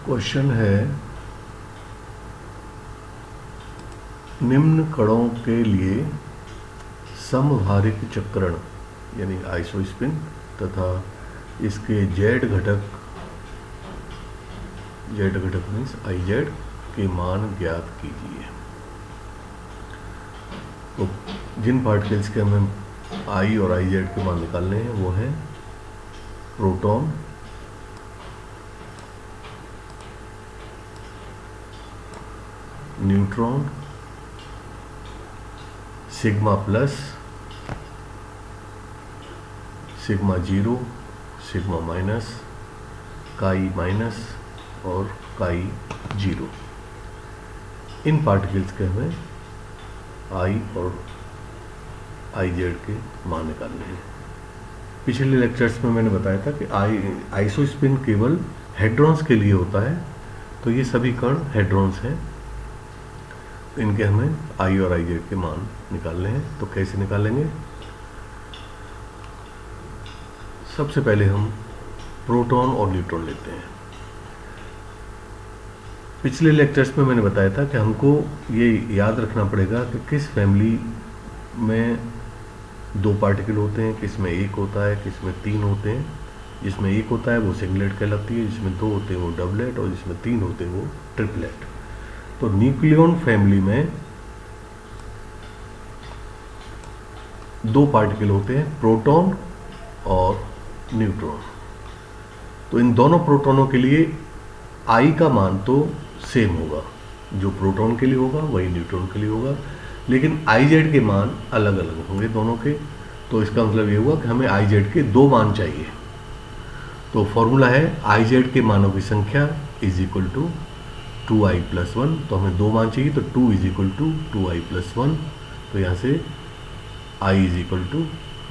Question है निम्न कणों के लिए समभारिक चक्रण यानी आइसोस्पिन तथा इसके z घटक मीन्स IZ के मान ज्ञात कीजिए। तो जिन पार्टिकल्स के हमें I और IZ के मान निकालने हैं वो हैं proton, neutron, sigma plus, sigma zero, sigma minus, काई माइनस और काई जीरो। इन पार्टिकल्स के हमें I और IZ के मान निकालने हैं। पिछले लेक्चर्स में मैंने बताया था कि आइसोस्पिन केवल हेड्रॉन्स के लिए होता है, तो ये सभी कण हेड्रॉन्स हैं। इनके हमें I और IZ के मान निकालने हैं। तो कैसे निकालेंगे? सबसे पहले हम प्रोटॉन और न्यूट्रॉन लेते हैं। पिछले लेक्चर्स में मैंने बताया था कि हमको ये याद रखना पड़ेगा कि किस फैमिली में दो पार्टिकल होते हैं, किस में एक होता है, किस में तीन होते हैं। जिसमें एक होता है वो सिंगलेट कहलाती है, जिसमें दो होते हैं वो डबलेट और जिसमें तीन होते हैं वो ट्रिपलेट। तो न्यूक्लियॉन फैमिली में दो पार्टिकल होते हैं, प्रोटॉन और न्यूट्रॉन। तो इन दोनों प्रोटॉनों के लिए I का मान तो सेम होगा, जो प्रोटॉन के लिए होगा वही न्यूट्रॉन के लिए होगा, लेकिन IZ के मान अलग अलग होंगे दोनों के। तो इसका मतलब ये हुआ कि हमें IZ के दो मान चाहिए। तो फॉर्मूला है IZ के मानों की संख्या इज इक्वल टू 2I + 1। तो हमें दो मान चाहिए, तो 2 इज इक्वल टू 2I + 1। तो यहाँ से I इज इक्वल टू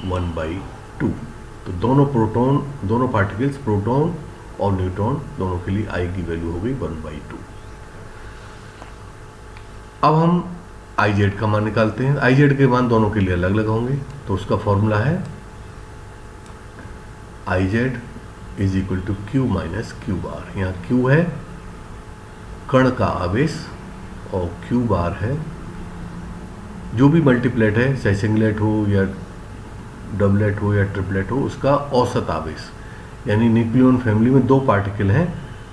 1/2। तो दोनों पार्टिकल्स प्रोटॉन और न्यूट्रॉन दोनों के लिए I की वैल्यू हो गई 1/2। अब हम IZ का मान निकालते हैं। IZ के मान दोनों के लिए अलग अलग होंगे, तो उसका फॉर्मूला है IZ is equal to Q - Q bar. यहाँ Q है कण का आवेश और Q बार है जो भी मल्टीप्लेट है, चाहे सिंगलेट हो या डबलेट हो या ट्रिपलेट हो, उसका औसत आवेश। यानी न्यूक्लियॉन फैमिली में दो पार्टिकल हैं,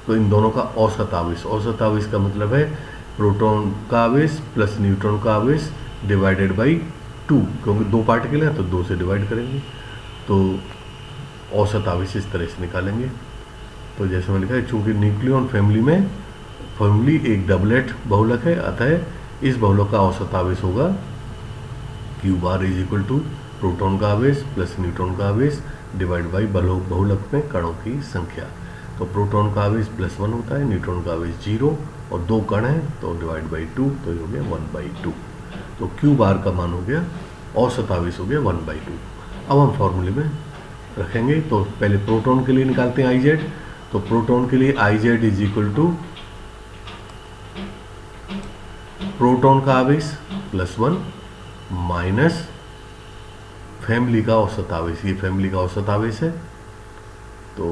तो इन दोनों का औसत आवेश। औसत आवेश का मतलब है प्रोटॉन का आवेश प्लस न्यूट्रॉन का आवेश डिवाइडेड बाई 2, क्योंकि दो पार्टिकल हैं तो 2 से डिवाइड करेंगे। तो औसत आवेश इस तरह से निकालेंगे। तो जैसे मैंने लिखा है, चूंकि न्यूक्लियॉन फैमिली में फैमिली एक डबलेट बहुलक है, अतः इस बहुलक का औसत आवेश होगा Q bar is equal to proton का आवेश प्लस न्यूट्रॉन का आवेश डिवाइड बाई बहुलक में कणों की संख्या। तो प्रोटॉन का आवेश +1 होता है, न्यूट्रॉन का आवेश 0 और दो कण हैं तो डिवाइड बाई 2, तो ये हो गया 1/2। तो Q बार का मान हो गया, औसत आवेश हो गया 1/2। अब हम फॉर्मूले में रखेंगे। तो पहले प्रोटॉन के लिए निकालते हैं IZ। तो प्रोटॉन के लिए IZ is equal to proton का आवेश +1 माइनस फैमिली का औसत आवेश। ये फैमिली का औसत आवेश है, तो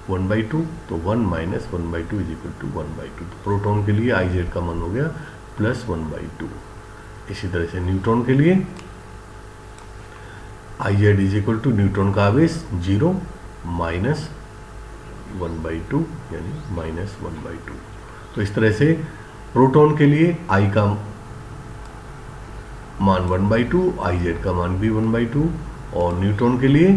1/2। तो 1 - 1/2 इज इक्वल टू 1/2। तो प्रोटॉन के लिए IZ का मान हो गया +1/2। इसी तरह से न्यूट्रॉन के लिए IZ is equal to neutron का आवेश 0 माइनस 1/2 यानी -1/2। तो इस तरह से प्रोटॉन के लिए I का मान 1/2, IZ का मान भी 1/2, और न्यूट्रॉन के लिए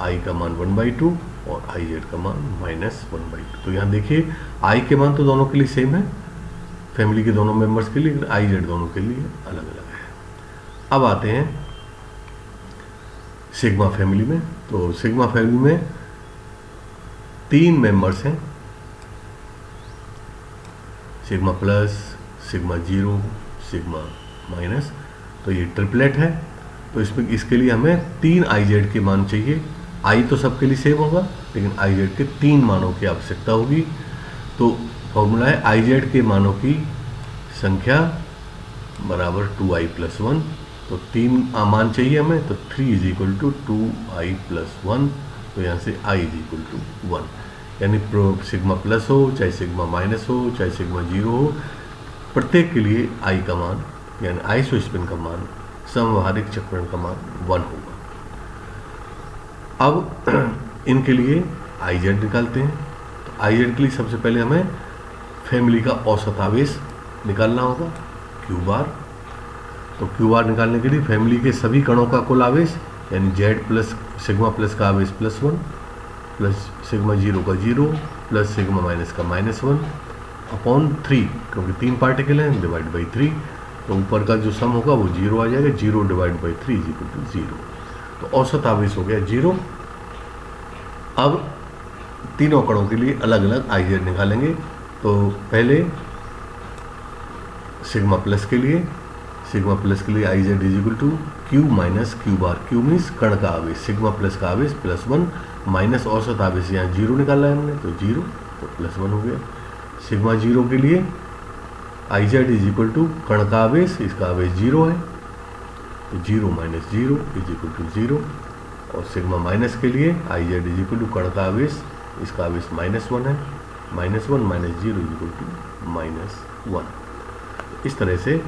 I का मान 1/2 और IZ का मान -1/2। तो यहाँ देखिए I के मान तो दोनों के लिए सेम है, फैमिली के दोनों मेंबर्स के लिए, IZ दोनों के लिए अलग अलग है। अब आते हैं सिग्मा फैमिली में। तो सिग्मा फैमिली में 3 मेंबर्स हैं, sigma plus, sigma zero, sigma minus. तो ये ट्रिपलेट है। तो इसके लिए हमें 3 IZ के मान चाहिए। I तो सबके लिए सेम होगा, लेकिन IZ के 3 मानों की आवश्यकता होगी। तो फॉर्मूला है IZ के मानों की संख्या बराबर 2I + 1। तो 3 मान चाहिए हमें, तो 3 इज इक्वल टू 2I + 1। तो यहाँ से I इज इक्वल टू 1। यानी सिग्मा प्लस हो चाहे सिग्मा माइनस हो चाहे सिग्मा जीरो हो, प्रत्येक के लिए आई का मान यानी आइसोस्पिन का मान, समव्यवहारिक चक्रण का मान 1 होगा। अब इनके लिए आई जेड निकालते हैं। तो आई जेड के लिए सबसे पहले हमें फैमिली का औसत आवेश निकालना होगा क्यू बार। तो क्यू बार निकालने के लिए फैमिली के सभी कणों का कुल आवेश यानी जेड प्लस सिग्मा प्लस का आवेश +1 प्लस सिग्मा जीरो का 0 प्लस सिग्मा माइनस का -1 अपॉन 3, क्योंकि 3 पार्टिकल हैं, डिवाइड बाई 3। तो ऊपर का जो सम होगा वो 0 आ जाएगा, 0 डिवाइड बाई 3 = 0। तो औसत आवेश हो गया 0। अब तीनों कणों के लिए अलग अलग आई जेड निकालेंगे। तो पहले सिग्मा प्लस के लिए I Z = Q minus Q bar. Q means कण का आवेश, सिग्मा प्लस का आवेश +1 माइनस औसत आवेश, यहाँ 0 निकाला है हमने तो 0, तो +1 हो गया। सिग्मा जीरो के लिए आई जेड = कण का आवेश, इसका आवेश 0 है तो 0 माइनस 0 = 0। और सिग्मा माइनस के लिए आई जेड = कण का आवेश, इसका आवेश -1 है, -1 माइनस 0 = -1। इस तरह से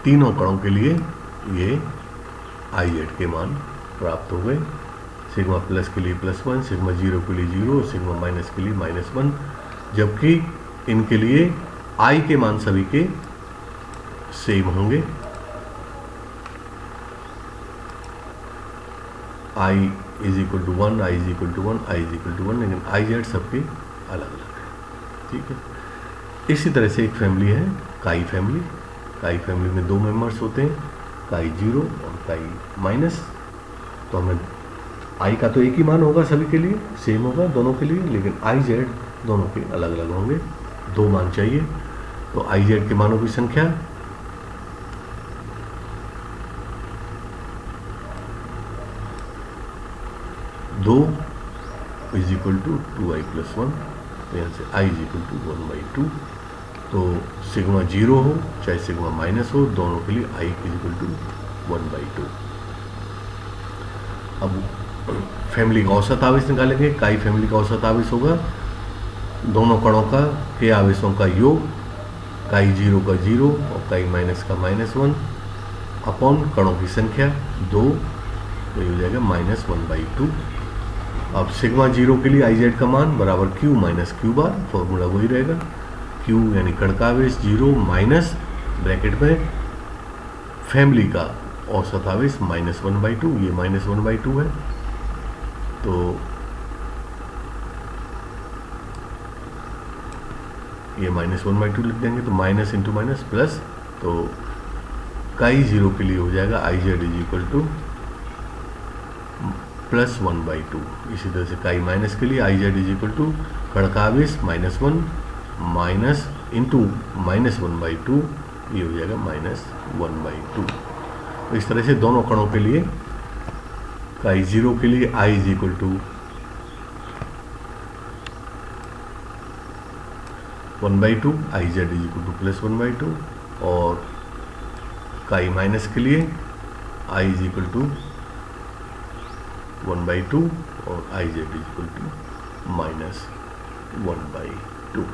तीनों कणों के लिए ये आई जेड के मान प्राप्त हो गए। सिग्मा प्लस के लिए +1, सिग्मा जीरो के लिए 0, सिग्मा माइनस के लिए -1, जबकि इनके लिए आई के मान सभी के सेम होंगे। I = 1, I = 1, I = 1, लेकिन आई जेड सबके अलग अलग है। ठीक है, इसी तरह से एक फैमिली है काई फैमिली। काई फैमिली में 2 मेंबर्स होते हैं, काई 0 और काई माइनस। तो हमें आई का तो एक ही मान होगा, सभी के लिए सेम होगा दोनों के लिए, लेकिन आई जेड दोनों के अलग अलग होंगे, 2 मान चाहिए। तो आई जेड के मानों की संख्या 2 = 2i + 1। तो यहाँ से i = 1/2। तो सिग्मा 0 हो चाहे सिग्मा माइनस हो, दोनों के लिए i = 1/2। अब फैमिली का औसत आवेश निकालेंगे। काई फैमिली का औसत आवेश होगा दोनों कणों का के आवेशों का योग, काई 0 का 0 और काई माइनस का -1 अपॉन कणों की संख्या 2, तो ये हो जाएगा -1/2। अब सिग्मा 0 के लिए आई जेड का मान बराबर Q minus Q bar, formula वही रहेगा। क्यू यानी कण का आवेश 0 माइनस ब्रैकेट में फैमिली का औसत आवेश -1/2, ये -1/2 है। तो ये -1/2 लिख देंगे, तो माइनस इंटू माइनस प्लस। तो काई 0 के लिए हो जाएगा आई जेड = +1/2। इसी तरह से काई माइनस के लिए आई जेड = कण का आवेश -1 माइनस इंटू -1/2, ये हो जाएगा -1/2। तो इस तरह से दोनों कणों के लिए काई 0 के लिए आई = 1/2, आई जेड = +1/2, और काई माइनस के लिए आई = 1/2 और आई जेड = -1/2।